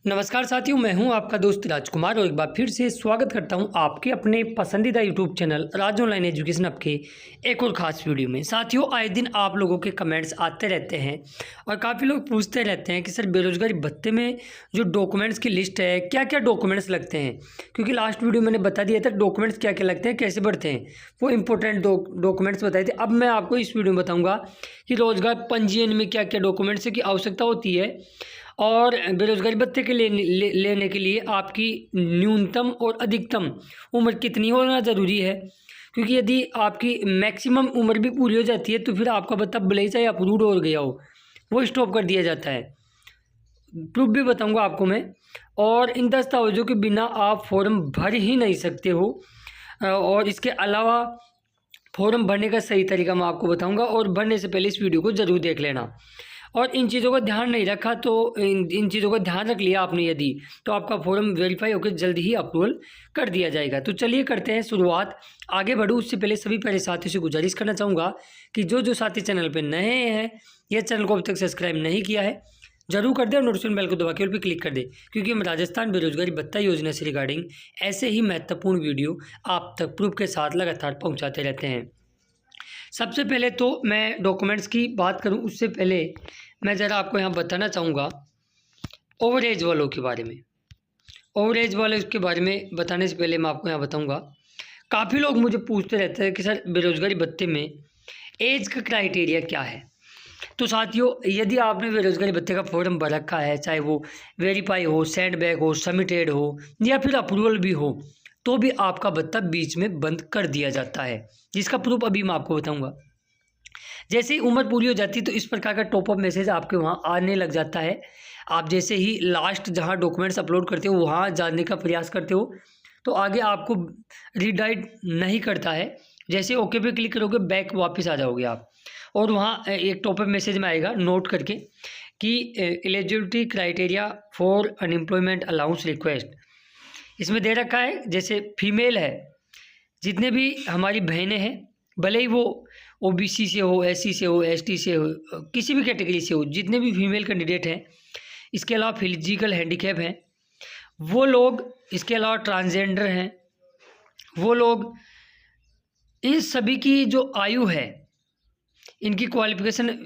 नमस्कार साथियों, मैं हूं आपका दोस्त राजकुमार और एक बार फिर से स्वागत करता हूं आपके अपने पसंदीदा यूट्यूब चैनल राज ऑनलाइन एजुकेशन ऐप के एक और ख़ास वीडियो में। साथियों, आए दिन आप लोगों के कमेंट्स आते रहते हैं और काफ़ी लोग पूछते रहते हैं कि सर बेरोज़गारी भत्ते में जो डॉक्यूमेंट्स की लिस्ट है, क्या क्या डॉक्यूमेंट्स लगते हैं। क्योंकि लास्ट वीडियो मैंने बता दिया था डॉक्यूमेंट्स क्या क्या लगते हैं, कैसे बढ़ते हैं, वो इंपॉर्टेंट डॉक्यूमेंट्स बताए थे। अब मैं आपको इस वीडियो में बताऊँगा कि रोज़गार पंजीयन में क्या क्या डॉक्यूमेंट्स की आवश्यकता होती है और बेरोज़गारी भत्ते के लेने के लिए आपकी न्यूनतम और अधिकतम उम्र कितनी होना ज़रूरी है। क्योंकि यदि आपकी मैक्सिमम उम्र भी पूरी हो जाती है तो फिर आपका भत्ता भले ही चाहे अप्रूव हो गया हो, वो स्टॉप कर दिया जाता है। प्रूफ भी बताऊंगा आपको मैं। और इन दस्तावेज़ों के बिना आप फॉर्म भर ही नहीं सकते हो। और इसके अलावा फॉर्म भरने का सही तरीका मैं आपको बताऊंगा और भरने से पहले इस वीडियो को ज़रूर देख लेना। और इन चीज़ों का ध्यान नहीं रखा तो इन चीज़ों का ध्यान रख लिया आपने यदि, तो आपका फॉर्म वेरीफाई होकर जल्द ही अप्रूवल कर दिया जाएगा। तो चलिए करते हैं शुरुआत। आगे बढ़ूँ उससे पहले सभी पहले साथियों से गुजारिश करना चाहूँगा कि जो साथी चैनल पर नए हैं या चैनल को अब तक सब्सक्राइब नहीं किया है जरूर कर दे और नोटिफिकेशन बेल को दबा के उस पर क्लिक कर दे, क्योंकि हम राजस्थान बेरोजगारी भत्ता योजना से रिगार्डिंग ऐसे ही महत्वपूर्ण वीडियो आप तक प्रूफ के साथ लगातार पहुँचाते रहते हैं। सबसे पहले तो मैं डॉक्यूमेंट्स की बात करूं उससे पहले मैं ज़रा आपको यहाँ बताना चाहूँगा ओवर एज वालों के बारे में। ओवर एज वाले के बारे में बताने से पहले मैं आपको यहाँ बताऊँगा, काफ़ी लोग मुझे पूछते रहते हैं कि सर बेरोज़गारी भत्ते में एज का क्राइटेरिया क्या है। तो साथियों, यदि आपने बेरोज़गारी भत्ते का फॉर्म भर रखा है, चाहे वो वेरीफाई हो, सेंड बैक हो, सबमिटेड हो या फिर अप्रूवल भी हो, तो भी आपका भत्ता बीच में बंद कर दिया जाता है, जिसका प्रूफ अभी मैं आपको बताऊंगा। जैसे ही उम्र पूरी हो जाती है तो इस प्रकार का टॉपअप मैसेज आपके वहाँ आने लग जाता है। आप जैसे ही लास्ट जहाँ डॉक्यूमेंट्स अपलोड करते हो वहाँ जाने का प्रयास करते हो तो आगे आपको रीडायरेक्ट नहीं करता है। जैसे ओके पे क्लिक करोगे बैक वापस आ जाओगे आप, और वहाँ एक टॉपअप मैसेज में आएगा नोट करके कि eligibility criteria for unemployment allowance request. इसमें दे रखा है जैसे फीमेल है, जितने भी हमारी बहनें हैं, भले ही वो ओबीसी से हो, एससी से हो, एसटी से हो, किसी भी कैटेगरी से हो, जितने भी फीमेल कैंडिडेट हैं, इसके अलावा फिजिकल हैंडीकैप हैं वो लोग, इसके अलावा ट्रांसजेंडर हैं वो लोग, इन सभी की जो आयु है, इनकी क्वालिफिकेशन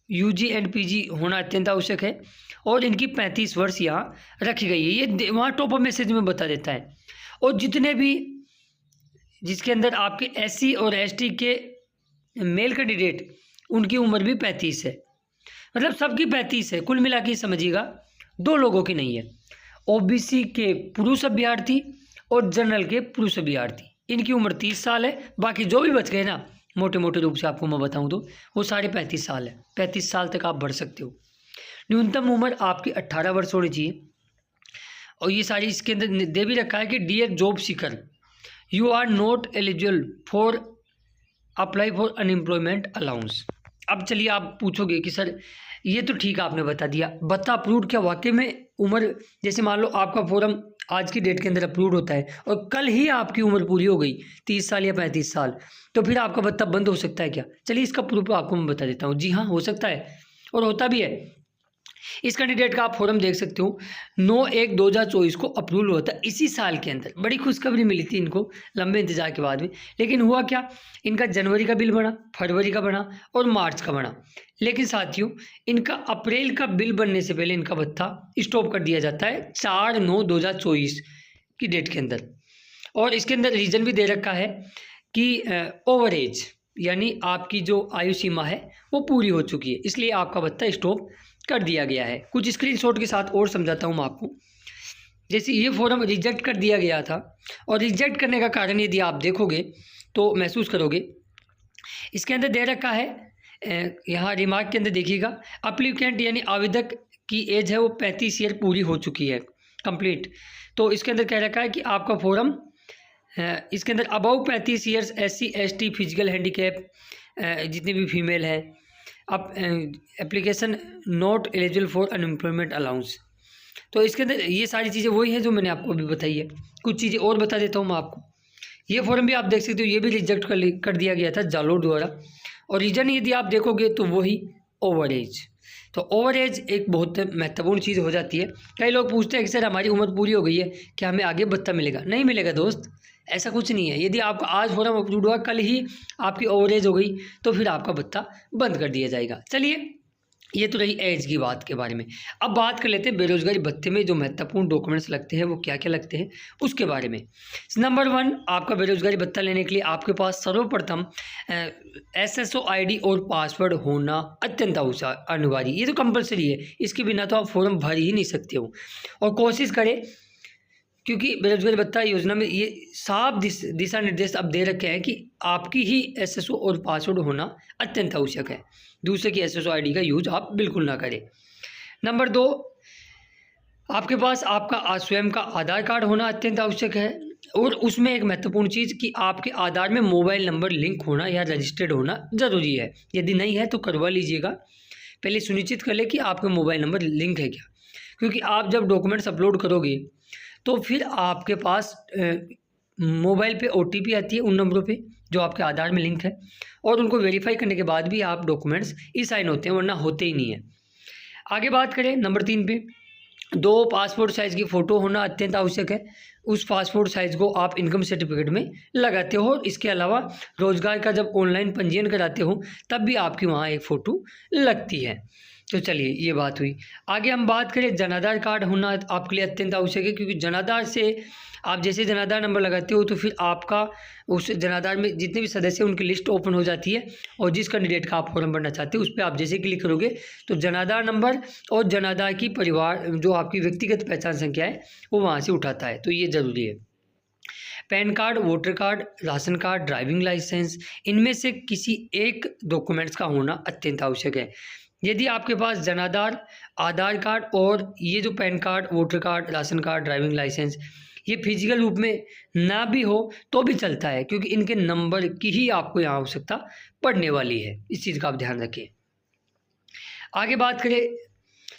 यूजी एंड पीजी होना अत्यंत आवश्यक है और इनकी 35 वर्ष यहाँ रखी गई है। ये वहाँ टॉपअप मैसेज में बता देता है। और जितने भी जिसके अंदर आपके एससी और एसटी के मेल कैंडिडेट, उनकी उम्र भी 35 है, मतलब सबकी 35 है। कुल मिला के समझिएगा, दो लोगों की नहीं है। ओबीसी के पुरुष अभ्यर्थी और जनरल के पुरुष अभ्यर्थी, इनकी उम्र 30 साल है। बाकी जो भी बच गए ना, मोटे मोटे रूप से आपको मैं बताऊं तो वो साढ़े 35 साल है। 35 साल तक आप बढ़ सकते हो। न्यूनतम उम्र आपकी 18 वर्ष होनी चाहिए। और ये सारी इसके अंदर दे भी रखा है कि dear job seeker, you are not eligible for apply for unemployment allowance. अब चलिए आप पूछोगे कि सर ये तो ठीक आपने बता दिया, भत्ता अप्रूव क्या वाकई में उम्र, जैसे मान लो आपका फॉर्म आज की डेट के अंदर अप्रूव होता है और कल ही आपकी उम्र पूरी हो गई 30 साल या 35 साल, तो फिर आपका भत्ता बंद हो सकता है क्या? चलिए इसका प्रूफ आपको मैं बता देता हूँ। जी हाँ, हो सकता है और होता भी है। इस कैंडिडेट का आप फॉर्म देख सकते हो, 9/1/2024 को अप्रूवल हुआ था इसी साल के अंदर। बड़ी खुशखबरी मिली थी इनको लंबे इंतजार के बाद में। लेकिन हुआ क्या, इनका जनवरी का बिल बना, फरवरी का बना और मार्च का बना। लेकिन साथियों, इनका अप्रैल का बिल बनने से पहले इनका भत्ता स्टॉप कर दिया जाता है 4/9/2024 की डेट के अंदर। और इसके अंदर रीज़न भी दे रखा है कि ओवर एज, यानी आपकी जो आयु सीमा है वो पूरी हो चुकी है, इसलिए आपका भत्ता स्टॉप कर दिया गया है। कुछ स्क्रीनशॉट के साथ और समझाता हूँ मैं आपको। जैसे ये फॉर्म रिजेक्ट कर दिया गया था, और रिजेक्ट करने का कारण यदि आप देखोगे तो महसूस करोगे। इसके अंदर दे रखा है, यहाँ रिमार्क के अंदर देखिएगा, अप्लीकेंट यानी आवेदक की एज है वो 35 ईयर पूरी हो चुकी है कंप्लीट। तो इसके अंदर कह रखा है कि आपका फॉर्म इसके अंदर above 35 years SC ST physical handicap जितने भी फीमेल हैं, अब application not eligible for unemployment allowance. तो इसके अंदर ये सारी चीज़ें वही हैं जो मैंने आपको अभी बताई है। कुछ चीज़ें और बता देता हूँ मैं आपको। ये फॉर्म भी आप देख सकते हो, ये भी रिजेक्ट कर दिया गया था जालोर द्वारा। और रीज़न यदि आप देखोगे तो वही ओवर एज। तो ओवर एज एक बहुत महत्वपूर्ण चीज़ हो जाती है। कई लोग पूछते हैं कि सर हमारी उम्र पूरी हो गई है, क्या हमें आगे भत्ता मिलेगा? नहीं मिलेगा दोस्त, ऐसा कुछ नहीं है। यदि आपका आज फॉर्म अप्रूव हुआ, कल ही आपकी ओवर एज हो गई, तो फिर आपका भत्ता बंद कर दिया जाएगा। चलिए, ये तो रही एज की बात के बारे में। अब बात कर लेते हैं बेरोजगारी भत्ते में जो महत्वपूर्ण डॉक्यूमेंट्स लगते हैं वो क्या क्या लगते हैं उसके बारे में। नंबर 1, आपका बेरोजगारी भत्ता लेने के लिए आपके पास सर्वप्रथम SSO ID और पासवर्ड होना अत्यंत अनिवार्य। ये तो कंपलसरी है, इसके बिना तो आप फॉर्म भर ही नहीं सकते हो। और कोशिश करें, क्योंकि बेरोजगारी भत्ता योजना में ये साफ दिशा निर्देश अब दे रखे हैं कि आपकी ही SSO और पासवर्ड होना अत्यंत आवश्यक है। दूसरे की SSO ID का यूज आप बिल्कुल ना करें। नंबर 2, आपके पास आपका स्वयं का आधार कार्ड होना अत्यंत आवश्यक है। और उसमें एक महत्वपूर्ण चीज़ कि आपके आधार में मोबाइल नंबर लिंक होना या रजिस्टर्ड होना ज़रूरी है। यदि नहीं है तो करवा लीजिएगा। पहले सुनिश्चित कर ले कि आपका मोबाइल नंबर लिंक है क्या, क्योंकि आप जब डॉक्यूमेंट्स अपलोड करोगे तो फिर आपके पास मोबाइल पे OTP आती है उन नंबरों पे जो आपके आधार में लिंक है, और उनको वेरीफाई करने के बाद भी आप डॉक्यूमेंट्स ई-साइन होते हैं, वरना होते ही नहीं है। आगे बात करें नंबर 3 पे, 2 पासपोर्ट साइज़ की फ़ोटो होना अत्यंत आवश्यक है। उस पासपोर्ट साइज़ को आप इनकम सर्टिफिकेट में लगाते हो। इसके अलावा रोज़गार का जब ऑनलाइन पंजीयन कराते हो तब भी आपकी वहाँ एक फ़ोटो लगती है। तो चलिए, ये बात हुई। आगे हम बात करें, जनाधार कार्ड होना आपके लिए अत्यंत आवश्यक है, क्योंकि जनाधार से आप जैसे जनाधार नंबर लगाते हो तो फिर आपका उस जनाधार में जितने भी सदस्य हैं उनकी लिस्ट ओपन हो जाती है, और जिस कैंडिडेट का आप फॉर्म भरना चाहते हो उस पर आप जैसे क्लिक करोगे तो जनाधार नंबर और जनाधार की परिवार जो आपकी व्यक्तिगत पहचान संख्या है वो वहाँ से उठाता है, तो ये ज़रूरी है। PAN card, voter card, ration card, driving licence, इनमें से किसी एक डॉक्यूमेंट्स का होना अत्यंत आवश्यक है। यदि आपके पास जनाधार, आधार कार्ड और ये जो PAN card, voter card, ration card, driving licence ये फिजिकल रूप में ना भी हो तो भी चलता है, क्योंकि इनके नंबर की ही आपको यहाँ आवश्यकता पड़ने वाली है। इस चीज़ का आप ध्यान रखिए। आगे बात करें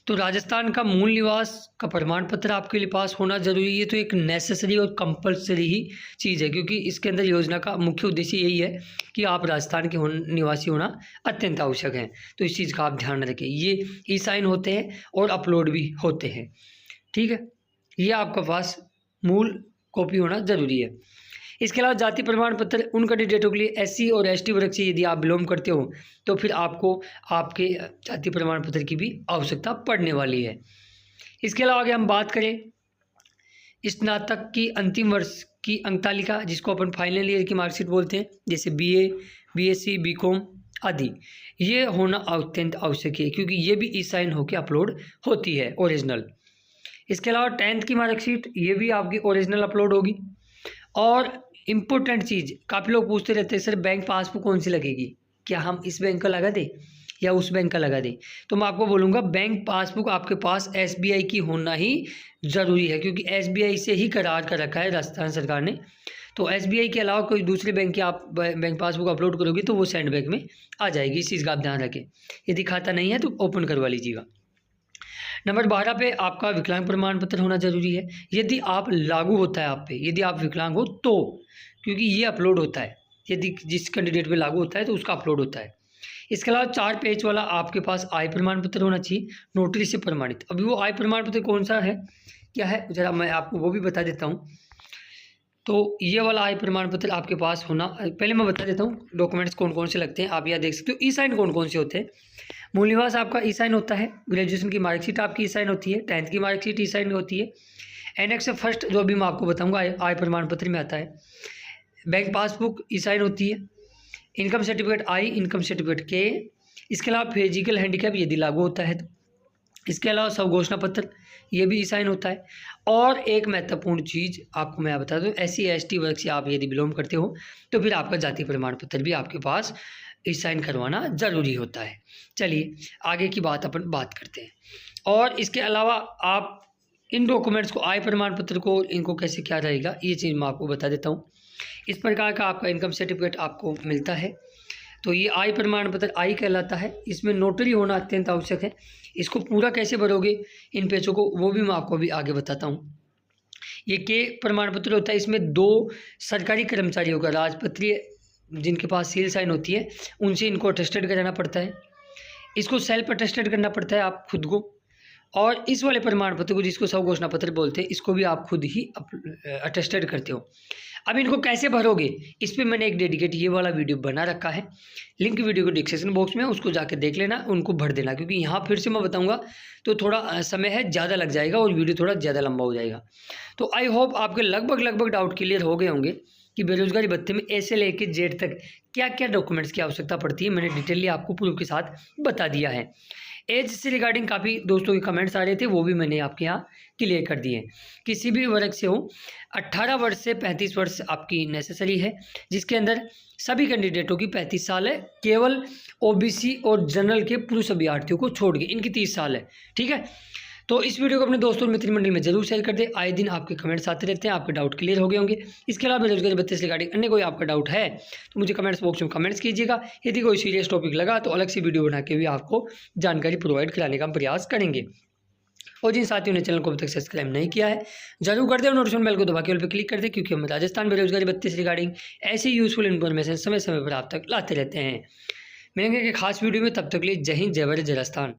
तो राजस्थान का मूल निवास का प्रमाण पत्र आपके लिए पास होना ज़रूरी है। तो एक नेसेसरी और कंपलसरी ही चीज़ है, क्योंकि इसके अंदर योजना का मुख्य उद्देश्य यही है कि आप राजस्थान के निवासी होना अत्यंत आवश्यक है। तो इस चीज़ का आप ध्यान रखें। ये ई-साइन होते हैं और अपलोड भी होते हैं, ठीक है। ये आपका पास मूल कॉपी होना ज़रूरी है। इसके अलावा जाति प्रमाण पत्र उन कैंडिडेटों के लिए SC और ST वर्ग से यदि आप बिलोंग करते हो तो फिर आपको आपके जाति प्रमाण पत्र की भी आवश्यकता पड़ने वाली है। इसके अलावा आगे हम बात करें, स्नातक की अंतिम वर्ष की अंक तालिका, जिसको अपन फाइनल ईयर की मार्कशीट बोलते हैं, जैसे BA, BSc, BCom आदि, ये होना अत्यंत आवश्यक है, क्योंकि ये भी ई-साइन होकर अपलोड होती है ओरिजिनल। इसके अलावा 10th की मार्कशीट, ये भी आपकी ओरिजिनल अपलोड होगी। और इम्पोर्टेंट चीज़, काफ़ी लोग पूछते रहते हैं सर बैंक पासबुक कौन सी लगेगी, क्या हम इस बैंक का लगा दें या उस बैंक का लगा दें? तो मैं आपको बोलूँगा बैंक पासबुक आपके पास SBI की होना ही ज़रूरी है, क्योंकि SBI से ही करार कर रखा है राजस्थान सरकार ने। तो SBI के अलावा कोई दूसरे बैंक की आप बैंक पासबुक अपलोड करोगे तो वो सैंड बैंक में आ जाएगी। इस चीज़ का आप ध्यान रखें। यदि खाता नहीं है तो ओपन करवा लीजिएगा। नंबर 12 पे आपका विकलांग प्रमाण पत्र होना ज़रूरी है। यदि आप लागू होता है आप पे, यदि आप विकलांग हो तो, क्योंकि ये अपलोड होता है, यदि जिस कैंडिडेट पे लागू होता है तो उसका अपलोड होता है। इसके अलावा 4 पेज वाला आपके पास आय प्रमाण पत्र होना चाहिए, नोटरी से प्रमाणित। अभी वो आय प्रमाण पत्र कौन सा है, क्या है, ज़रा मैं आपको वो भी बता देता हूँ। तो ये वाला आय प्रमाण पत्र आपके पास होना, पहले मैं बता देता हूँ डॉक्यूमेंट्स कौन कौन से लगते हैं। आप यहाँ देख सकते हो ई-साइन कौन कौन से होते हैं। मूल निवास आपका ई-साइन होता है, ग्रेजुएशन की मार्कशीट आपकी ई-साइन होती है, 10th की मार्कशीट ई-साइन होती है, एनेक्स फर्स्ट जो अभी मैं आपको बताऊंगा आय प्रमाण पत्र में आता है, बैंक पासबुक ई-साइन होती है, इनकम सर्टिफिकेट आई, इनकम सर्टिफिकेट के। इसके अलावा फिजिकल हैंडीकैप यदि लागू होता है तो, इसके अलावा स्वघोषणा पत्र ये भी ई-साइन होता है। और एक महत्वपूर्ण चीज़ आपको मैं बता दूँ, SC ST वर्ग से आप यदि बिलोंग करते हो तो फिर आपका जाति प्रमाण पत्र भी आपके पास ई-साइन करवाना ज़रूरी होता है। चलिए आगे की बात अपन बात करते हैं। और इसके अलावा आप इन डॉक्यूमेंट्स को, आय प्रमाण पत्र को, इनको कैसे क्या रहेगा ये चीज़ मैं आपको बता देता हूँ। इस प्रकार का आपका इनकम सर्टिफिकेट आपको मिलता है, तो ये आय प्रमाण पत्र आई कहलाता है। इसमें नोटरी होना अत्यंत आवश्यक है। इसको पूरा कैसे भरोगे इन पेजों को, वो भी मैं आपको अभी आगे बताता हूँ। ये के प्रमाण पत्र होता है, इसमें 2 सरकारी कर्मचारियों का राजपत्रीय जिनके पास सील साइन होती है उनसे इनको अटेस्टेड कराना पड़ता है। इसको सेल्फ अटेस्टेड करना पड़ता है आप खुद को, और इस वाले प्रमाण पत्र को जिसको स्व घोषणा पत्र बोलते हैं, इसको भी आप खुद ही अटेस्टेड करते हो। अब इनको कैसे भरोगे, इस पर मैंने एक डेडिकेट ये वाला वीडियो बना रखा है, लिंक वीडियो को डिस्क्रिप्शन बॉक्स में, उसको जाके देख लेना, उनको भर देना, क्योंकि यहाँ फिर से मैं बताऊँगा तो थोड़ा समय है ज़्यादा लग जाएगा और वीडियो थोड़ा ज़्यादा लंबा हो जाएगा। तो आई होप आपके लगभग डाउट क्लियर हो गए होंगे कि बेरोजगारी भत्ते में ए से लेके जेड तक क्या क्या डॉक्यूमेंट्स की आवश्यकता पड़ती है। मैंने डिटेली आपको प्रूफ के साथ बता दिया है। एज से रिगार्डिंग काफ़ी दोस्तों के कमेंट्स आ रहे थे, वो भी मैंने आपके यहाँ क्लियर कर दिए। किसी भी वर्ग से हो, 18 वर्ष से 35 वर्ष आपकी नेसेसरी है, जिसके अंदर सभी कैंडिडेटों की 35 साल है, केवल ओबीसी और जनरल के पुरुष अभ्यर्थियों को छोड़ के इनकी 30 साल है। ठीक है, तो इस वीडियो को अपने दोस्तों और मित्रमंडल में जरूर शेयर कर दें। आए दिन आपके कमेंट्स आते रहते हैं, आपके डाउट क्लियर हो गए होंगे। इसके अलावा बेरोजगारी भत्ते से रिगार्डिंग अन्य कोई आपका डाउट है तो मुझे कमेंट्स बॉक्स में कमेंट्स कीजिएगा। यदि कोई सीरियस टॉपिक लगा तो अलग से वीडियो बना के भी आपको जानकारी प्रोवाइड कराने का प्रयास करेंगे। और जिन साथियों ने चैनल को अभी तक सब्सक्राइब नहीं किया है जरूर कर दें, नोटिफिकेशन बेल को दबा के ऑल पे क्लिक कर दें, क्योंकि हम राजस्थान बेरोजगारी भत्ते से रिगार्डिंग ऐसी यूजफुल इन्फॉर्मेशन समय समय पर आप तक लाते रहते हैं। मिलेंगे एक खास वीडियो में, तब तक के लिए जय हिंद, जय भारत, जय राजस्थान।